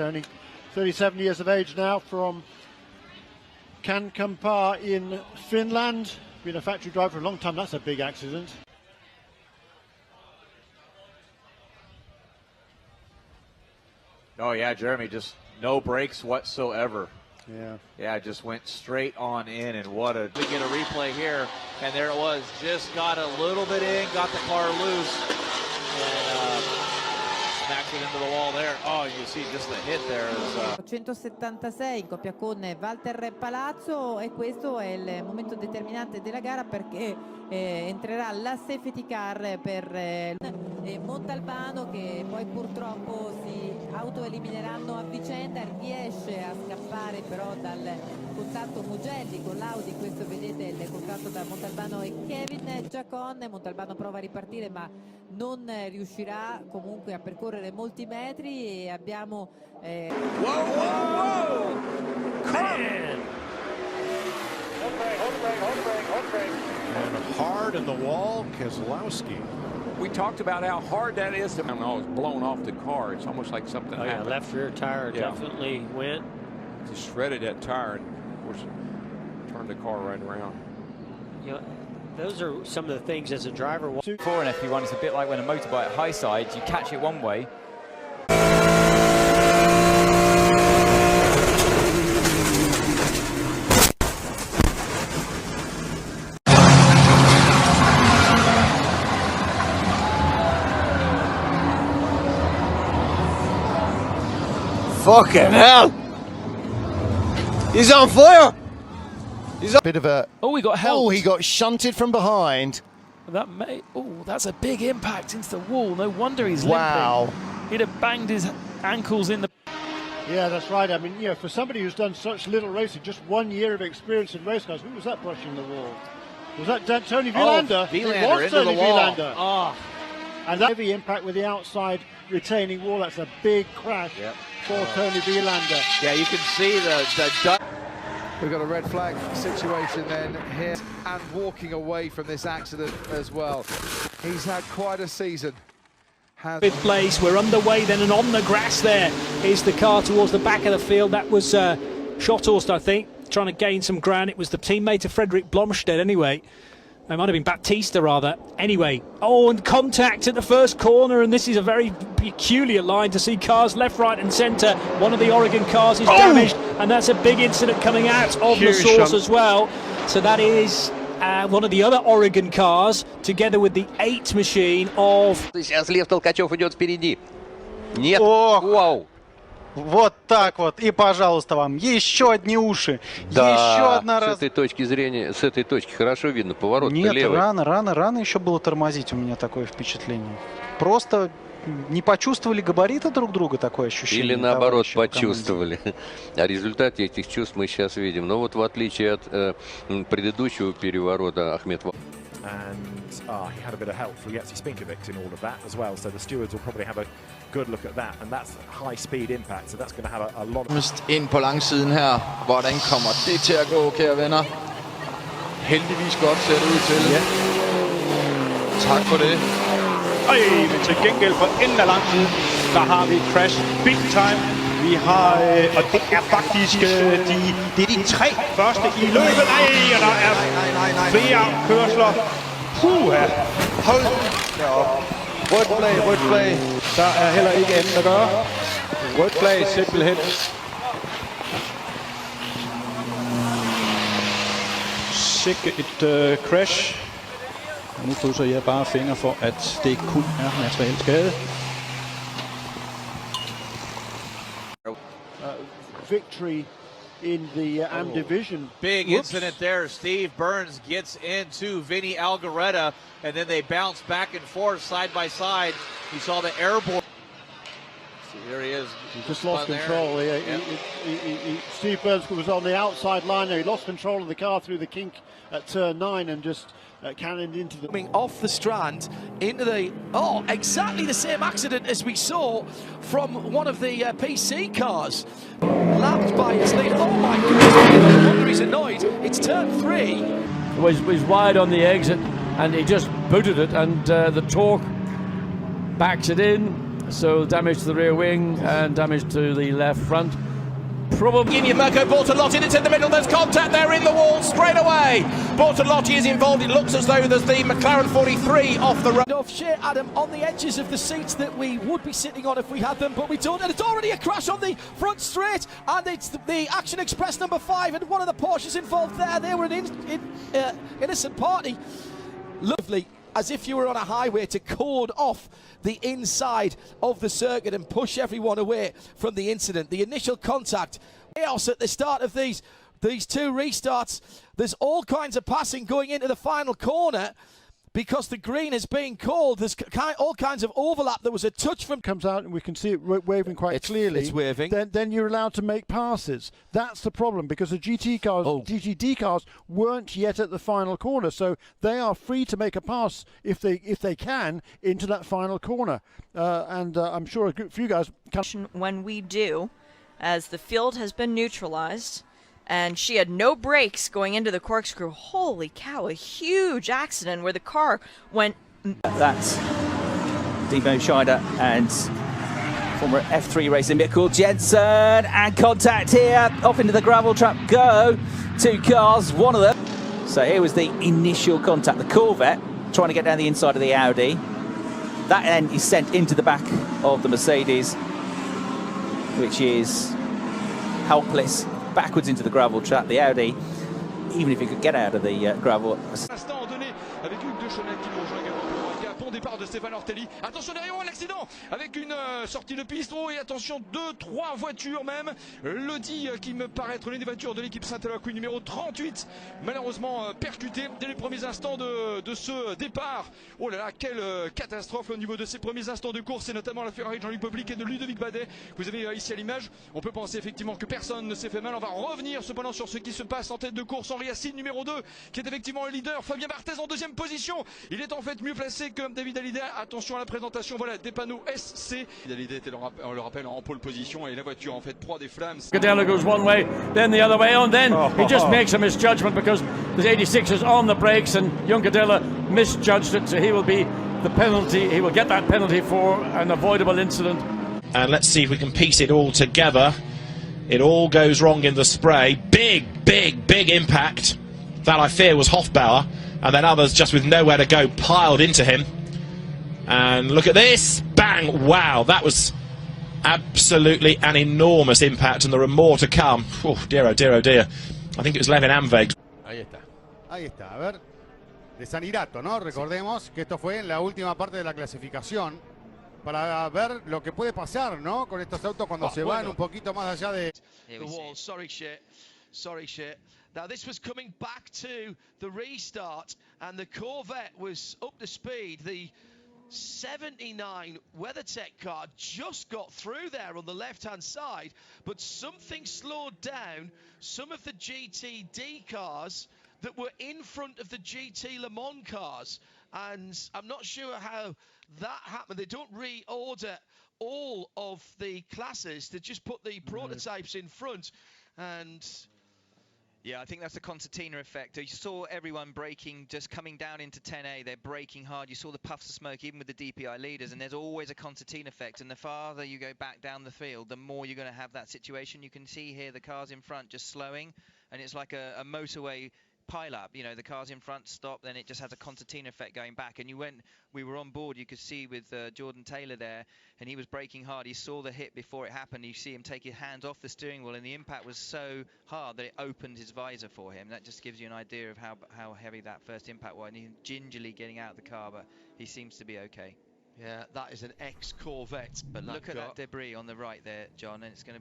Tony. 37 years of age now, from Kankampaa in Finland. Been a factory driver for a long time. That's a big accident. Oh yeah, Jeremy, just no brakes whatsoever. Yeah, just went straight on in, and what a... We get a replay here, and there it was. Just got a little bit in, got the car loose, and smacks it into the wall there. Oh, you see just the hit there. 176 in coppia con Walter Palazzo, e questo è il momento determinante della gara, perché entrerà la safety car per Montalbano, che poi purtroppo si autoelimineranno a vicenda. Riesce a scappare però dal contatto Mugelli con l'Audi. Questo vedete il contatto da Montalbano e Kevin Giacon. Montalbano prova a ripartire ma non riuscirà comunque a percorrere molti metri, e abbiamo Whoa! And hard in the wall, Keselowski. We talked about how hard that is. I don't know, it's blown off the car. It's almost like something happened. Yeah, left rear tire definitely went. Just shredded that tire and, of course, turned the car right around. You know, those are some of the things as a driver. For an FP1, it's a bit like when a motorbike at high side, you catch it one way. Fucking hell! He's on fire! He's a bit of a... Oh, he got helped. Oh, he got shunted from behind. That's a big impact into the wall. No wonder he's wow. limping. He'd have banged his ankles in the... Yeah, that's right. I mean, for somebody who's done such little racing, just 1 year of experience in race cars, who was that brushing the wall? Was that Tony Vilander? Oh, Vilander it was into Tony the wall. Vilander. Oh. And that heavy impact with the outside retaining wall, that's a big crash for Tony Vilander. Yeah, you can see the We've got a red flag situation then here, and walking away from this accident as well. He's had quite a season. Fifth place, we're underway then, and on the grass there is the car towards the back of the field. That was Schotthorst, I think, trying to gain some ground. It was the teammate of Frederick Blomstedt anyway. It might have been Baptista rather. Anyway, and contact at the first corner, and this is a very peculiar line to see cars left, right and centre. One of the Oregon cars is damaged, and that's a big incident coming out of the source as well. So that is one of the other Oregon cars, together with the 8 machine of... Сейчас Лев Толкачев идет впереди. Нет. Вау. Вот так вот. И, пожалуйста, вам еще одни уши. Да, еще одна с этой точки зрения, с этой точки хорошо видно поворот. Нет, левый. рано еще было тормозить, у меня такое впечатление. Просто не почувствовали габариты друг друга, такое ощущение. Или наоборот, почувствовали. О результате этих чувств мы сейчас видим. Но вот в отличие от предыдущего переворота Ахмед... And he had a bit of help for Jetse Spinkovic in all of that as well, so the stewards will probably have a good look at that, and that's high speed impact, so that's going to have a lot of... Ind på langsiden her. Hvordan kommer det til at gå, kære venner? Heldigvis godt ser det ud til. Ja. Tak for det. Men til gengæld for enden af langsiden, der har vi crash big time. Vi har, og det er faktisk det er de 3 første i løbet. Nej, der er flere kørsler. Puha! Hold da op. Rødt flag. Der er heller ikke andet at gøre. Rødt flag simpelthen. Sikke et crash. Og nu krydser jeg bare fingre for, at det kun er materiel skade. Victory in the AM division. Big incident there. Steve Burns gets into Vinny Algaretta, and then they bounce back and forth side by side. You saw the airborne. See, there he is. He just lost control. Steve Burns was on the outside line there. He lost control of the car through the kink at turn 9 and just cannoned into the... Coming off the strand into the... Oh, exactly the same accident as we saw from one of the PC cars. Lapped by his lead. Oh my goodness, no wonder he's annoyed. It's turn 3. Was wide on the exit, and he just booted it, and the torque backs it in. So damage to the rear wing and damage to the left front. Probably Mirko Bortolotti, it's in the middle, there's contact there in the wall straight away. Bortolotti is involved, it looks as though there's the McLaren 43 off the road. Off shit, Adam, on the edges of the seats that we would be sitting on if we had them, but we don't, and it's already a crash on the front straight, and it's the Action Express number 5, and one of the Porsches involved there. They were an innocent party. Lovely, as if you were on a highway, to cordon off the inside of the circuit and push everyone away from the incident. The initial contact, chaos at the start of these two restarts. There's all kinds of passing going into the final corner because the green is being called. There's all kinds of overlap. There was a touch from... Comes out and we can see it waving quite clearly. It's waving. Then you're allowed to make passes. That's the problem, because the GTD cars weren't yet at the final corner, so they are free to make a pass if they can into that final corner. And I'm sure a few guys can... When we do, as the field has been neutralized, and she had no brakes going into the corkscrew. Holy cow, a huge accident where the car went... That's Demo Scheider and former F3 racing vehicle Jensen, and contact here, off into the gravel trap go. Two cars, one of them. So here was the initial contact, the Corvette trying to get down the inside of the Audi. That then is sent into the back of the Mercedes, which is helpless, backwards into the gravel trap. The Audi, even if you could get out of the gravel. Bon départ de Stéphane Ortelli. Attention derrière l'accident avec une sortie de piste. Oh, et attention, 2-3 voitures même. L'Audi qui me paraît être l'une des voitures de l'équipe Saint-Aloy numéro 38. Malheureusement percuté dès les premiers instants de ce départ. Oh là là, quelle catastrophe au niveau de ces premiers instants de course, et notamment la Ferrari de Jean-Luc Public et de Ludovic Badet. Vous avez ici à l'image, on peut penser effectivement que personne ne s'est fait mal. On va revenir cependant sur ce qui se passe en tête de course. Henri Assine numéro 2 qui est effectivement le leader. Fabien Barthez en deuxième position. Il est en fait mieux placé que David Hallyday. Attention à la présentation, voilà des panneaux SC. David Hallyday était, on le rappelle, en pole position, et la voiture en fait proie des flammes. Cadella goes one way, then the other way, and then he just makes a misjudgment because the 86 is on the brakes and young Cadella misjudged it, so he will be the penalty. He will get that penalty for an avoidable incident. And let's see if we can piece it all together. It all goes wrong in the spray. Big impact. That I fear was Hofbauer, and then others just with nowhere to go piled into him. And look at this, bang, wow, that was absolutely an enormous impact, and there are more to come. Oh dear, oh dear, oh dear. I think it was Levin Amveg. Ahí está, a ver, de Sanirato, ¿no? Recordemos que esto fue en la última parte de la clasificación, para ver lo que puede pasar, ¿no? Con estos autos cuando se van un poquito más allá de... Sorry shit. Now this was coming back to the restart, and the Corvette was up to speed. The 79 WeatherTech car just got through there on the left-hand side, but something slowed down some of the GTD cars that were in front of the GT Le Mans cars, and I'm not sure how that happened. They don't reorder all of the classes, they just put the prototypes in front. And yeah, I think that's the concertina effect. You saw everyone braking, just coming down into 10A, they're braking hard. You saw the puffs of smoke, even with the DPI leaders, and there's always a concertina effect. And the farther you go back down the field, the more you're going to have that situation. You can see here the cars in front just slowing, and it's like a motorway pileup. You know, the cars in front stop, then it just has a concertina effect going back. And we were on board, you could see with Jordan Taylor there, and he was braking hard. He saw the hit before it happened. You see him take his hands off the steering wheel, and the impact was so hard that it opened his visor for him. That just gives you an idea of how heavy that first impact was. And he's gingerly getting out of the car, but he seems to be okay. Yeah, that is an ex-Corvette. But look at that debris on the right there, John, and it's going to be